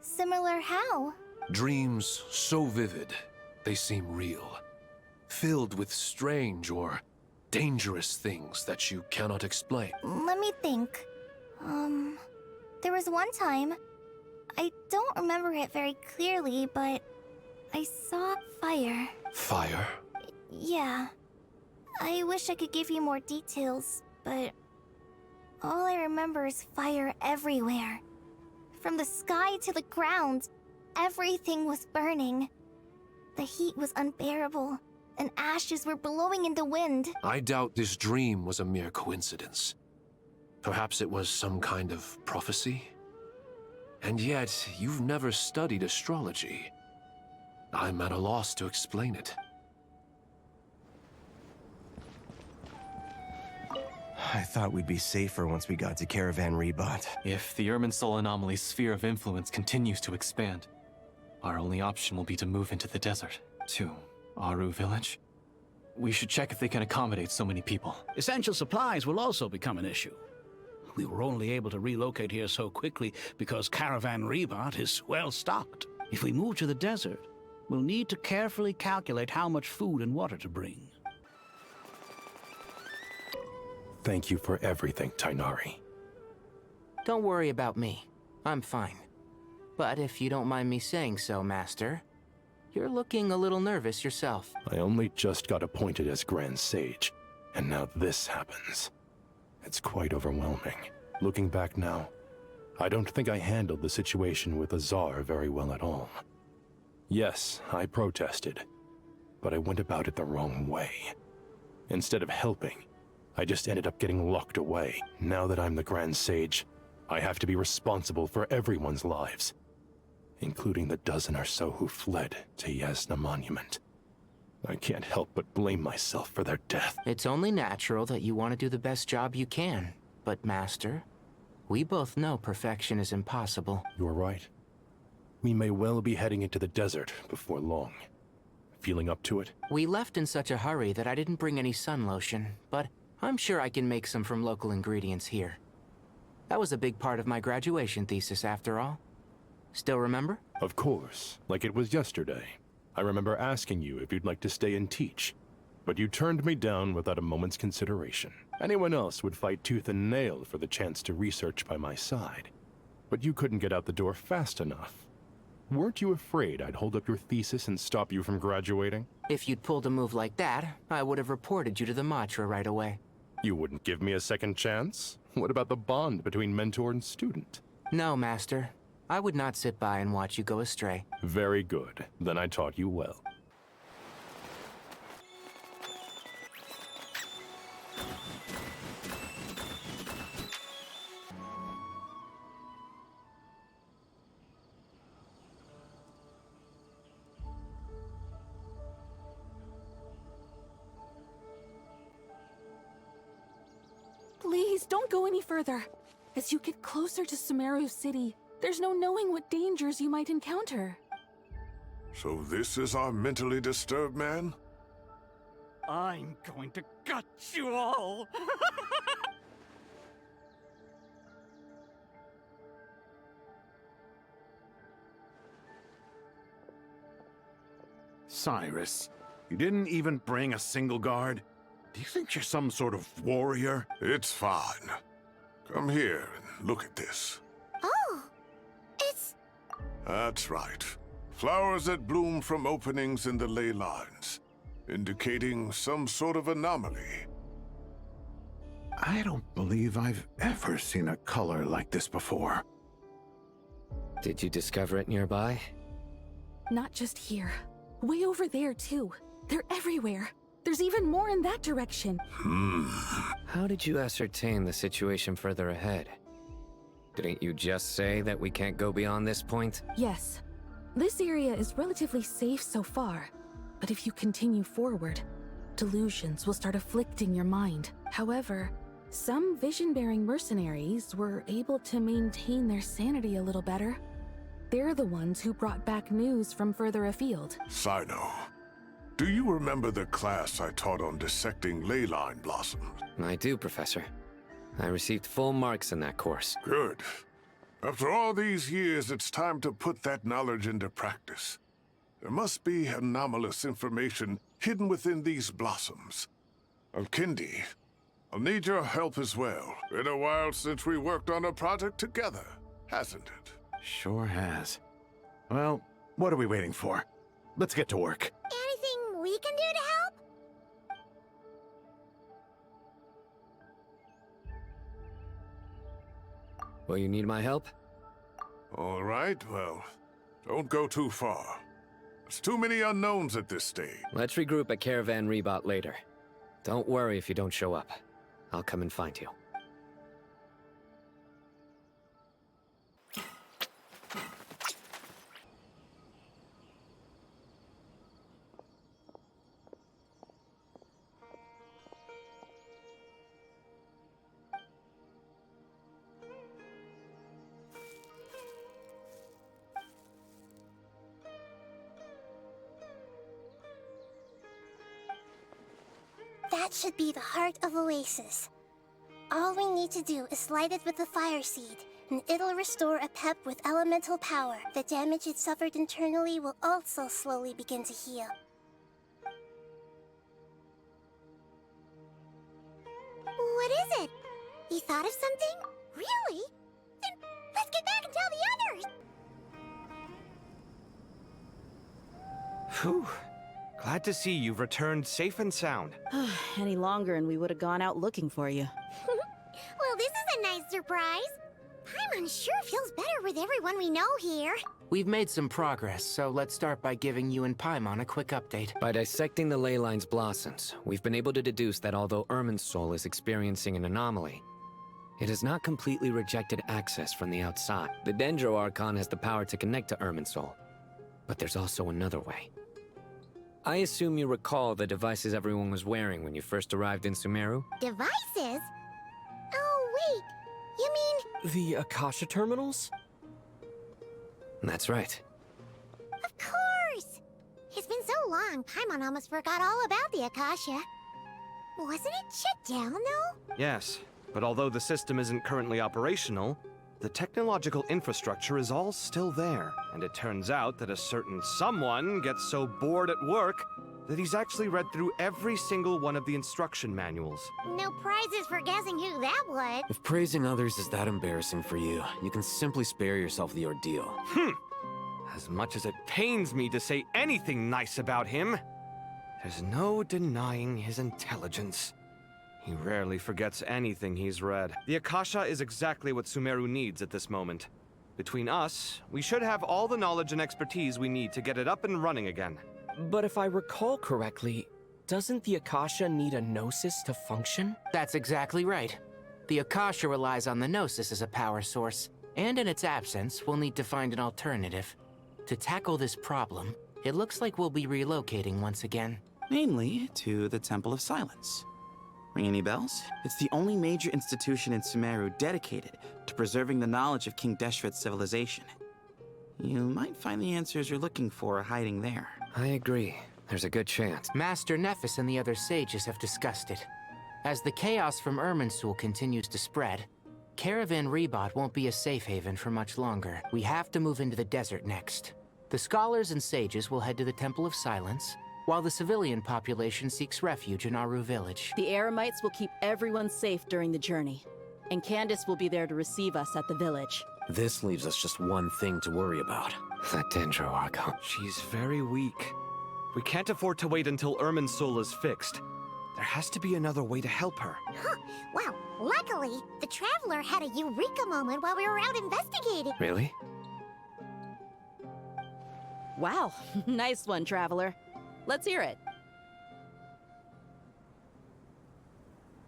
Speaker 2: Similar how?
Speaker 22: Dreams so vivid, they seem real. Filled with strange or dangerous things that you cannot explain.
Speaker 2: Let me think. There was one time, I don't remember it very clearly, but I saw fire.
Speaker 22: Fire?
Speaker 2: Yeah. I wish I could give you more details, but all I remember is fire everywhere. From the sky to the ground, everything was burning. The heat was unbearable, and ashes were blowing in the wind.
Speaker 22: I doubt this dream was a mere coincidence. Perhaps it was some kind of prophecy? And yet, you've never studied astrology. I'm at a loss to explain it.
Speaker 12: I thought we'd be safer once we got to Caravan Rebot.
Speaker 3: If the Irminsul anomaly's sphere of influence continues to expand, our only option will be to move into the desert, to Aru Village. We should check if they can accommodate so many people.
Speaker 20: Essential supplies will also become an issue. We were only able to relocate here so quickly because Caravan Rebot is well stocked. If we move to the desert, we'll need to carefully calculate how much food and water to bring.
Speaker 6: Thank you for everything, Tainari.
Speaker 26: Don't worry about me. I'm fine. But if you don't mind me saying so, Master, you're looking a little nervous yourself.
Speaker 6: I only just got appointed as Grand Sage, and now this happens. It's quite overwhelming. Looking back now, I don't think I handled the situation with Azar very well at all. Yes, I protested, but I went about it the wrong way. Instead of helping, I just ended up getting locked away. Now that I'm the Grand Sage, I have to be responsible for everyone's lives, including the dozen or so who fled to Yasna Monument. I can't help but blame myself for their death.
Speaker 26: It's only natural that you want to do the best job you can. But, Master, we both know perfection is impossible.
Speaker 6: You're right. We may well be heading into the desert before long. Feeling up to it?
Speaker 26: We left in such a hurry that I didn't bring any sun lotion, but I'm sure I can make some from local ingredients here. That was a big part of my graduation thesis, after all. Still remember?
Speaker 6: Of course, like it was yesterday. I remember asking you if you'd like to stay and teach, but you turned me down without a moment's consideration. Anyone else would fight tooth and nail for the chance to research by my side, but you couldn't get out the door fast enough. Weren't you afraid I'd hold up your thesis and stop you from graduating?
Speaker 26: If you'd pulled a move like that, I would have reported you to the Matra right away.
Speaker 6: You wouldn't give me a second chance? What about the bond between mentor and student?
Speaker 26: No, Master. I would not sit by and watch you go astray.
Speaker 6: Very good. Then I taught you well.
Speaker 8: Please, don't go any further. As you get closer to Sumeru City, there's no knowing what dangers you might encounter.
Speaker 7: So this is our mentally disturbed man?
Speaker 11: I'm going to gut you all!
Speaker 4: Cyrus, you didn't even bring a single guard? Do you think you're some sort of warrior?
Speaker 7: It's fine. Come here and look at this.
Speaker 15: Oh, it's...
Speaker 7: That's right. Flowers that bloom from openings in the ley lines, indicating some sort of anomaly.
Speaker 4: I don't believe I've ever seen a color like this before.
Speaker 16: Did you discover it nearby?
Speaker 8: Not just here. Way over there, too. They're everywhere. There's even more in that direction.
Speaker 16: How did you ascertain the situation further ahead? Didn't you just say that we can't go beyond this point?
Speaker 8: Yes. This area is relatively safe so far. But if you continue forward, delusions will start afflicting your mind. However, some vision-bearing mercenaries were able to maintain their sanity a little better. They're the ones who brought back news from further afield.
Speaker 7: Sino, do you remember the class I taught on dissecting ley line blossoms?
Speaker 16: I do, Professor. I received full marks in that course.
Speaker 7: Good. After all these years, it's time to put that knowledge into practice. There must be anomalous information hidden within these blossoms. Alkindi, I'll need your help as well. Been a while since we worked on a project together, hasn't it?
Speaker 4: Sure has. Well, what are we waiting for? Let's get to work.
Speaker 15: Anything we can do to help?
Speaker 16: Will you need my help?
Speaker 7: All right, well, don't go too far. There's too many unknowns at this stage.
Speaker 16: Let's regroup at Caravan Rebot later. Don't worry if you don't show up. I'll come and find you.
Speaker 15: That should be the heart of Oasis. All we need to do is light it with the fire seed, and it'll restore a pep with elemental power. The damage it suffered internally will also slowly begin to heal. What is it? You thought of something? Really? Then let's get back and tell the others!
Speaker 18: Phew. Glad to see you've returned safe and sound.
Speaker 19: Any longer and we would have gone out looking for you.
Speaker 15: Well, this is a nice surprise. Paimon sure feels better with everyone we know here.
Speaker 26: We've made some progress, so let's start by giving you and Paimon a quick update.
Speaker 16: By dissecting the ley line's blossoms, we've been able to deduce that although Irmin's soul is experiencing an anomaly, it has not completely rejected access from the outside. The Dendro Archon has the power to connect to Irmin's soul, but there's also another way. I assume you recall the devices everyone was wearing when you first arrived in Sumeru?
Speaker 15: Devices? Oh, wait. You mean...
Speaker 3: The Akasha terminals?
Speaker 16: That's right.
Speaker 15: Of course! It's been so long, Paimon almost forgot all about the Akasha. Wasn't it shut down, though?
Speaker 18: Yes, but although the system isn't currently operational, the technological infrastructure is all still there. And it turns out that a certain someone gets so bored at work that he's actually read through every single one of the instruction manuals.
Speaker 15: No prizes for guessing who that would.
Speaker 9: If praising others is that embarrassing for you, you can simply spare yourself the ordeal.
Speaker 18: As much as it pains me to say anything nice about him, there's no denying his intelligence. He rarely forgets anything he's read. The Akasha is exactly what Sumeru needs at this moment. Between us, we should have all the knowledge and expertise we need to get it up and running again.
Speaker 3: But if I recall correctly, doesn't the Akasha need a Gnosis to function?
Speaker 26: That's exactly right. The Akasha relies on the Gnosis as a power source, and in its absence, we'll need to find an alternative. To tackle this problem, it looks like we'll be relocating once again.
Speaker 23: Namely, to the Temple of Silence.
Speaker 5: Ring any bells? It's the only major institution in Sumeru dedicated to preserving the knowledge of King Deshret's civilization. You might find the answers you're looking for hiding there.
Speaker 16: I agree. There's a good chance. Master Nephis and the other sages have discussed it. As the chaos from Irminsul continues to spread, Caravan Rebot won't be a safe haven for much longer. We have to move into the desert next. The scholars and sages will head to the Temple of Silence, while the civilian population seeks refuge in Aru village.
Speaker 19: The Eremites will keep everyone safe during the journey, and Candace will be there to receive us at the village.
Speaker 9: This leaves us just one thing to worry about.
Speaker 16: That Dendro Archon.
Speaker 18: She's very weak. We can't afford to wait until Irminsul is fixed. There has to be another way to help her.
Speaker 15: Huh. Wow, luckily, the Traveler had a eureka moment while we were out investigating.
Speaker 16: Really?
Speaker 19: Wow, nice one, Traveler. Let's hear it.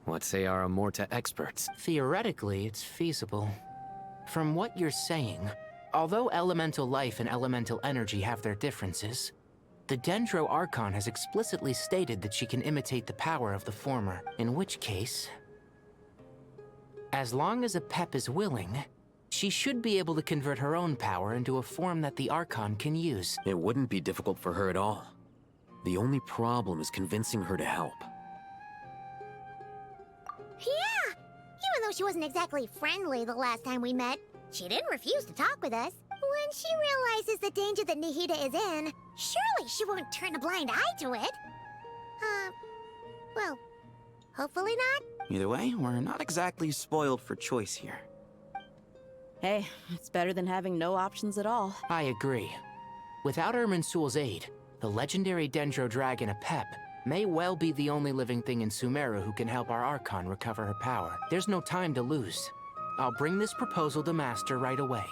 Speaker 16: What say our Amorta experts? Theoretically, it's feasible. From what you're saying, although elemental life and elemental energy have their differences, the Dendro Archon has explicitly stated that she can imitate the power of the former, in which case, as long as a Pep is willing, she should be able to convert her own power into a form that the Archon can use.
Speaker 9: It wouldn't be difficult for her at all. The only problem is convincing her to help.
Speaker 15: Yeah! Even though she wasn't exactly friendly the last time we met, she didn't refuse to talk with us. When she realizes the danger that Nihida is in, surely she won't turn a blind eye to it. Well, hopefully not.
Speaker 5: Either way, we're not exactly spoiled for choice here.
Speaker 19: Hey, it's better than having no options at all.
Speaker 16: I agree. Without Irminsul's aid, the legendary Dendro Dragon Apep may well be the only living thing in Sumeru who can help our Archon recover her power. There's no time to lose. I'll bring this proposal to Master right away.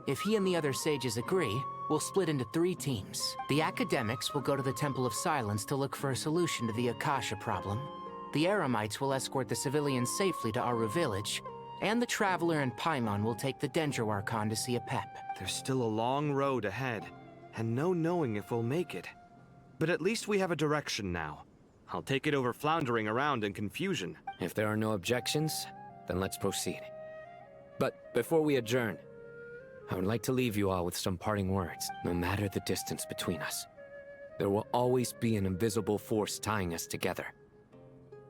Speaker 16: If he and the other sages agree, we'll split into 3 teams. The academics will go to the Temple of Silence to look for a solution to the Akasha problem. The Eremites will escort the civilians safely to Aru village, and the Traveler and Paimon will take the Dendro Archon to see Apep.
Speaker 18: There's still a long road ahead, and no knowing if we'll make it. But at least we have a direction now. I'll take it over floundering around in confusion.
Speaker 16: If there are no objections, then let's proceed. But before we adjourn, I would like to leave you all with some parting words. No matter the distance between us, there will always be an invisible force tying us together.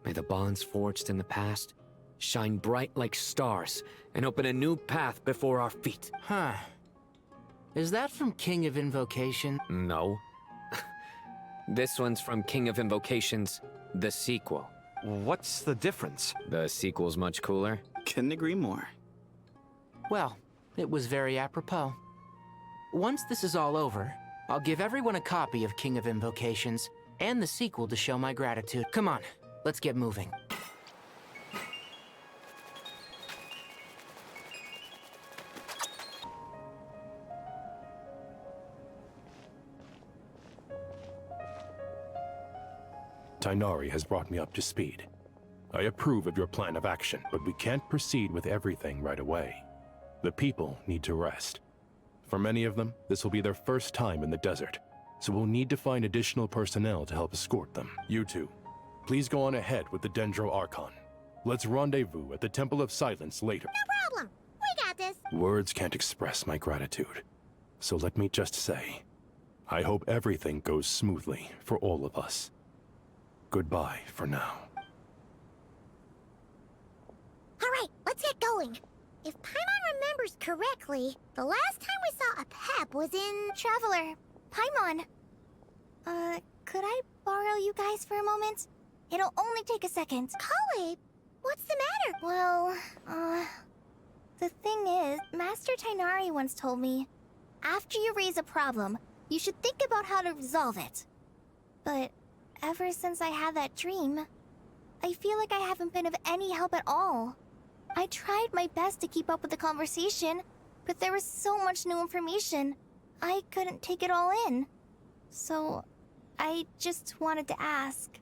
Speaker 16: May the bonds forged in the past shine bright like stars and open a new path before our feet. Huh. Is that from King of Invocation? No. This one's from King of Invocations, the sequel.
Speaker 18: What's the difference?
Speaker 16: The sequel's much cooler.
Speaker 5: Couldn't agree more.
Speaker 16: Well, it was very apropos. Once this is all over, I'll give everyone a copy of King of Invocations and the sequel to show my gratitude. Come on, let's get moving.
Speaker 6: Tighnari has brought me up to speed. I approve of your plan of action, but we can't proceed with everything right away. The people need to rest. For many of them, this will be their first time in the desert, so we'll need to find additional personnel to help escort them. You two, please go on ahead with the Dendro Archon. Let's rendezvous at the Temple of Silence later.
Speaker 15: No problem. We got this.
Speaker 6: Words can't express my gratitude, so let me just say, I hope everything goes smoothly for all of us. Goodbye for now.
Speaker 15: All right, let's get going. If Paimon remembers correctly, the last time we saw a Pep was in...
Speaker 2: Traveler, Paimon. Could I borrow you guys for a moment? It'll only take a second.
Speaker 15: Kale, what's the matter?
Speaker 2: Well, the thing is, Master Tighnari once told me, after you raise a problem, you should think about how to resolve it. But ever since I had that dream, I feel like I haven't been of any help at all. I tried my best to keep up with the conversation, but there was so much new information, I couldn't take it all in. So, I just wanted to ask,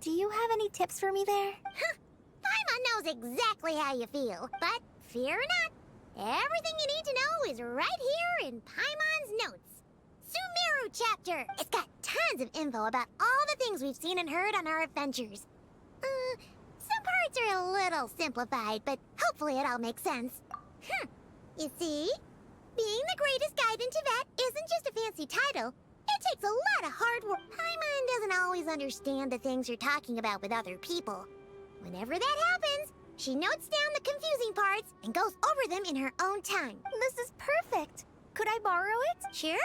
Speaker 2: do you have any tips for me there?
Speaker 15: Huh. Paimon knows exactly how you feel, but fear not. Everything you need to know is right here in Paimon's notes. Sumeru chapter! It's got tons of info about all the things we've seen and heard on our adventures. words are a little simplified, but hopefully it all makes sense. You see? Being the greatest guide in Tibet isn't just a fancy title. It takes a lot of hard work. Paimon doesn't always understand the things you're talking about with other people. Whenever that happens, she notes down the confusing parts and goes over them in her own time.
Speaker 2: This is perfect. Could I borrow it?
Speaker 15: Sure.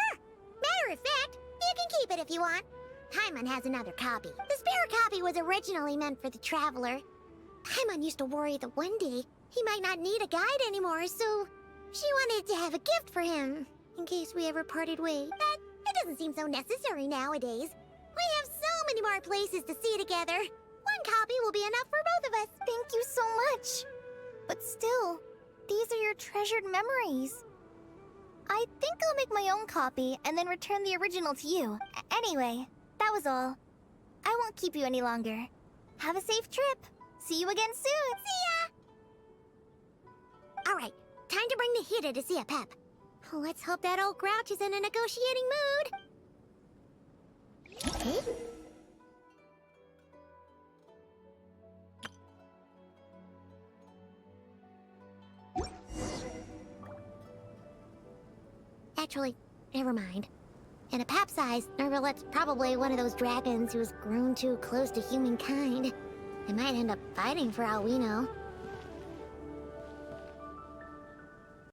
Speaker 15: Matter of fact, you can keep it if you want. Paimon has another copy. The spare copy was originally meant for the traveler. Paimon used to worry that one day he might not need a guide anymore, so she wanted to have a gift for him in case we ever parted ways. But it doesn't seem so necessary nowadays. We have so many more places to see together. One copy will be enough for both of us.
Speaker 2: Thank you so much. But still, these are your treasured memories. I think I'll make my own copy and then return the original to you. Anyway, that was all. I won't keep you any longer. Have a safe trip. See you again soon.
Speaker 15: See ya! Alright, time to bring the Hida to see a Pep. Let's hope that old grouch is in a negotiating mood. Actually, never mind. In a Pep size, Nervalet's probably one of those dragons who's grown too close to humankind. They might end up fighting for all we know.